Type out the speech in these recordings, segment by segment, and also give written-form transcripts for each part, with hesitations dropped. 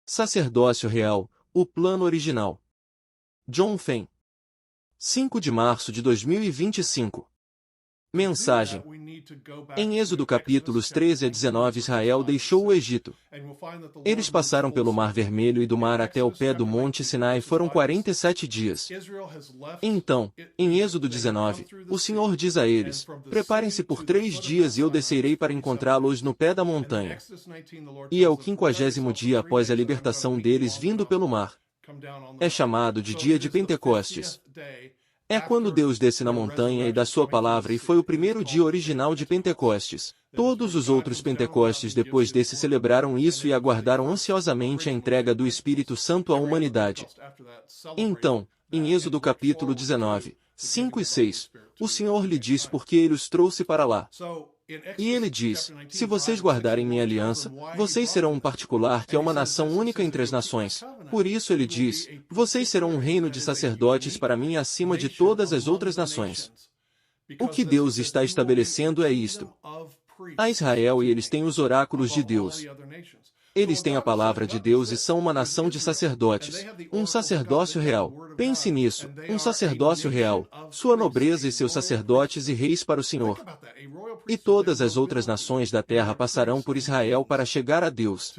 Sacerdócio real, o plano original. John Fenn. 5 de março de 2025. Mensagem. Em Êxodo capítulos 13 a 19, Israel deixou o Egito. Eles passaram pelo Mar Vermelho e do mar até o pé do Monte Sinai foram 47 dias. Então, em Êxodo 19, o Senhor diz a eles: preparem-se por 3 dias e eu descerei para encontrá-los no pé da montanha. E é o 50º dia após a libertação deles vindo pelo mar. É chamado de dia de Pentecostes. É quando Deus desce na montanha e dá sua palavra, e foi o primeiro dia original de Pentecostes. Todos os outros Pentecostes depois desse celebraram isso e aguardaram ansiosamente a entrega do Espírito Santo à humanidade. Então, em Êxodo capítulo 19, 5 e 6, o Senhor lhe diz por que ele os trouxe para lá. E ele diz: se vocês guardarem minha aliança, vocês serão um particular que é uma nação única entre as nações. Por isso ele diz: vocês serão um reino de sacerdotes para mim acima de todas as outras nações. O que Deus está estabelecendo é isto. A Israel e eles têm os oráculos de Deus. Eles têm a palavra de Deus e são uma nação de sacerdotes, um sacerdócio real. Pense nisso, um sacerdócio real, sua nobreza e seus sacerdotes e reis para o Senhor. E todas as outras nações da terra passarão por Israel para chegar a Deus.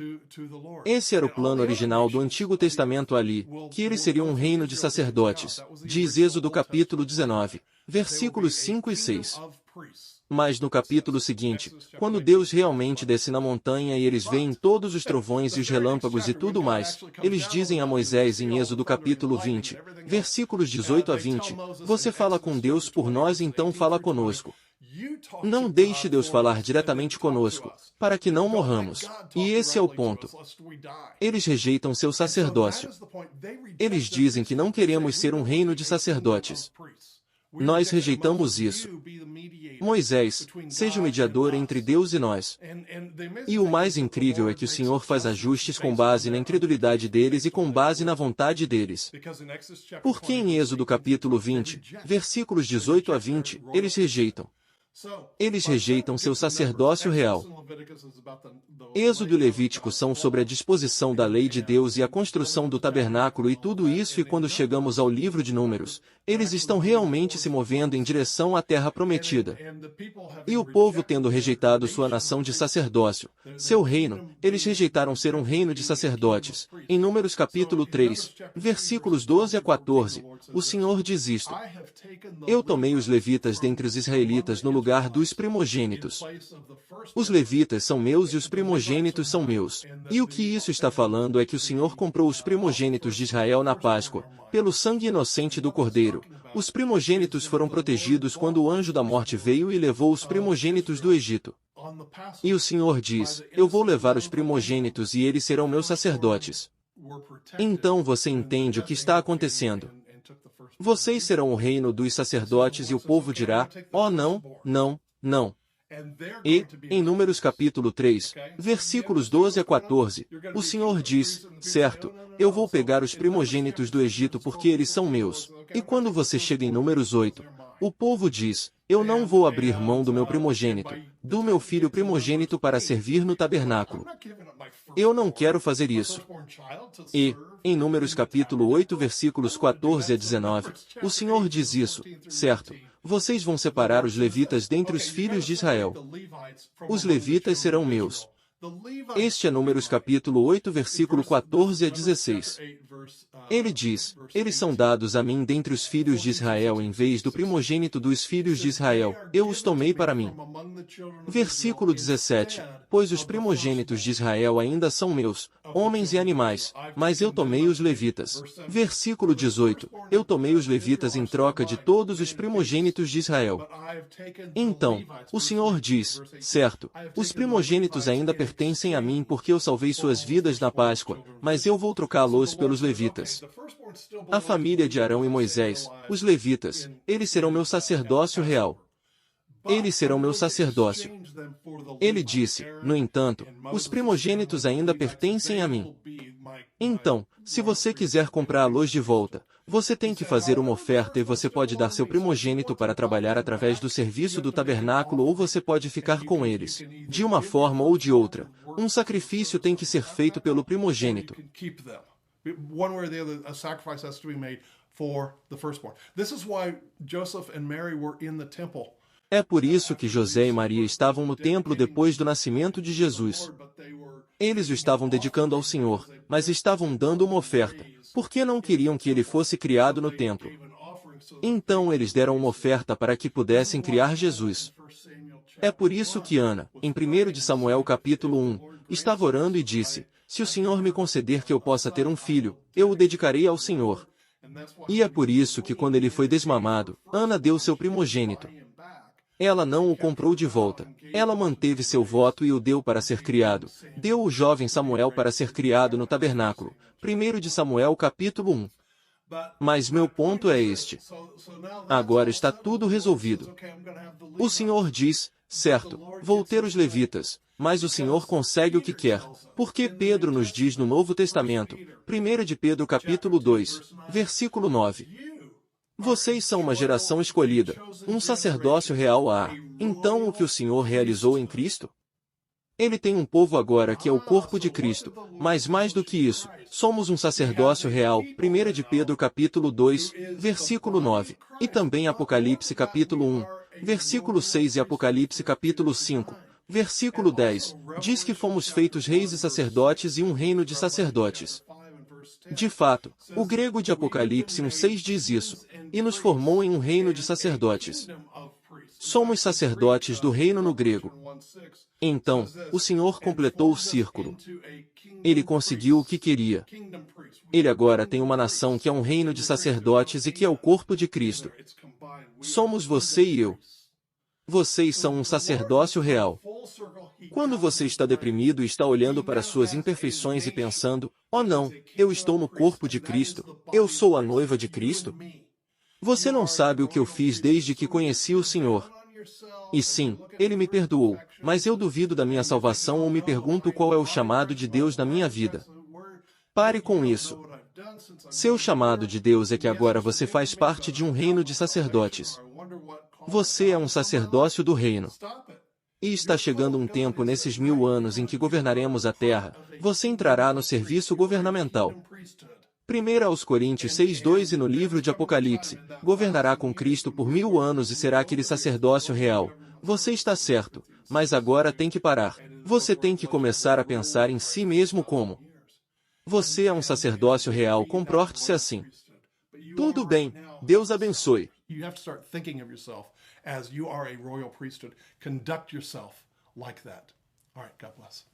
Esse era o plano original do Antigo Testamento ali, que eles seriam um reino de sacerdotes, diz Êxodo capítulo 19, versículos 5 e 6. Mas no capítulo seguinte, quando Deus realmente desce na montanha e eles veem todos os trovões e os relâmpagos e tudo mais, eles dizem a Moisés em Êxodo capítulo 20, versículos 18 a 20, você fala com Deus por nós, então fala conosco. Não deixe Deus falar diretamente conosco, para que não morramos. E esse é o ponto. Eles rejeitam seu sacerdócio. Eles dizem que não queremos ser um reino de sacerdotes. Nós rejeitamos isso. Moisés, seja o mediador entre Deus e nós. E o mais incrível é que o Senhor faz ajustes com base na incredulidade deles e com base na vontade deles. Porque em Êxodo capítulo 20, versículos 18 a 20, eles rejeitam. Eles rejeitam seu sacerdócio real. Êxodo e Levítico são sobre a disposição da lei de Deus e a construção do tabernáculo e tudo isso, e quando chegamos ao livro de Números, eles estão realmente se movendo em direção à terra prometida. E o povo, tendo rejeitado sua nação de sacerdócio, seu reino, eles rejeitaram ser um reino de sacerdotes. Em Números capítulo 3, versículos 12 a 14, o Senhor diz isto: eu tomei os levitas dentre os israelitas no lugar dos primogênitos. Os levitas são meus e os primogênitos são meus. E o que isso está falando é que o Senhor comprou os primogênitos de Israel na Páscoa, pelo sangue inocente do Cordeiro. Os primogênitos foram protegidos quando o anjo da morte veio e levou os primogênitos do Egito. E o Senhor diz: eu vou levar os primogênitos e eles serão meus sacerdotes. Então você entende o que está acontecendo. Vocês serão o reino dos sacerdotes e o povo dirá: oh não, não, não. E, em Números capítulo 3, versículos 12 a 14, o Senhor diz: certo, eu vou pegar os primogênitos do Egito porque eles são meus. E quando você chega em Números 8, o povo diz: eu não vou abrir mão do meu primogênito, do meu filho primogênito para servir no tabernáculo. Eu não quero fazer isso. E, em Números capítulo 8 versículos 14 a 19, o Senhor diz isso: certo, vocês vão separar os levitas dentre os filhos de Israel. Os levitas serão meus. Este é Números capítulo 8 versículo 14 a 16. Ele diz: eles são dados a mim dentre os filhos de Israel em vez do primogênito dos filhos de Israel, eu os tomei para mim. Versículo 17, pois os primogênitos de Israel ainda são meus, homens e animais, mas eu tomei os levitas. Versículo 18, eu tomei os levitas em troca de todos os primogênitos de Israel. Então, o Senhor diz: certo, os primogênitos ainda pertencem a mim porque eu salvei suas vidas na Páscoa, mas eu vou trocá-los pelos levitas. A família de Arão e Moisés, os levitas, eles serão meu sacerdócio real. Eles serão meu sacerdócio. Ele disse: no entanto, os primogênitos ainda pertencem a mim. Então, se você quiser comprá-los de volta, você tem que fazer uma oferta e você pode dar seu primogênito para trabalhar através do serviço do tabernáculo ou você pode ficar com eles. De uma forma ou de outra, Um sacrifício tem que ser feito pelo primogênito. One way or the other, a sacrifice has to be made for the firstborn. This is why Joseph and Mary were in the temple. É por isso que José e Maria estavam no templo depois do nascimento de Jesus. Eles o estavam dedicando ao Senhor, mas estavam dando uma oferta, porque não queriam que ele fosse criado no templo. Então eles deram uma oferta para que pudessem criar Jesus. É por isso que Ana, em 1 de Samuel capítulo 1, estava orando e disse: se o Senhor me conceder que eu possa ter um filho, eu o dedicarei ao Senhor. E é por isso que quando ele foi desmamado, Ana deu seu primogênito. Ela não o comprou de volta. Ela manteve seu voto e o deu para ser criado. Deu o jovem Samuel para ser criado no tabernáculo. 1 de Samuel capítulo 1. Mas meu ponto é este. Agora está tudo resolvido. O Senhor diz, certo, vou ter os levitas, mas o Senhor consegue o que quer. Porque Pedro nos diz no Novo Testamento, 1 de Pedro capítulo 2, versículo 9. Vocês são uma geração escolhida, um sacerdócio real. Então o que o Senhor realizou em Cristo? Ele tem um povo agora que é o corpo de Cristo, mas mais do que isso, somos um sacerdócio real. 1 de Pedro capítulo 2, versículo 9, e também Apocalipse capítulo 1, versículo 6 e Apocalipse capítulo 5, versículo 10, diz que fomos feitos reis e sacerdotes e um reino de sacerdotes. De fato, o grego de Apocalipse 1:6 diz isso, e nos formou em um reino de sacerdotes. Somos sacerdotes do reino no grego. Então, o Senhor completou o círculo. Ele conseguiu o que queria. Ele agora tem uma nação que é um reino de sacerdotes e que é o corpo de Cristo. Somos você e eu. Vocês são um sacerdócio real. Quando você está deprimido e está olhando para suas imperfeições e pensando, oh não, eu estou no corpo de Cristo, eu sou a noiva de Cristo? Você não sabe o que eu fiz desde que conheci o Senhor. E sim, Ele me perdoou, mas eu duvido da minha salvação ou me pergunto qual é o chamado de Deus na minha vida. Pare com isso. Seu chamado de Deus é que agora você faz parte de um reino de sacerdotes. Você é um sacerdócio do reino. E está chegando um tempo nesses 1000 anos em que governaremos a terra, você entrará no serviço governamental. 1 aos Coríntios 6:2 e no livro de Apocalipse, governará com Cristo por 1000 anos e será aquele sacerdócio real. Você está certo, mas agora tem que parar. Você tem que começar a pensar em si mesmo como. Você é um sacerdócio real, comporte-se assim. Tudo bem, Deus abençoe. You have to start thinking of yourself as you are a royal priesthood. Conduct yourself like that. All right, God bless.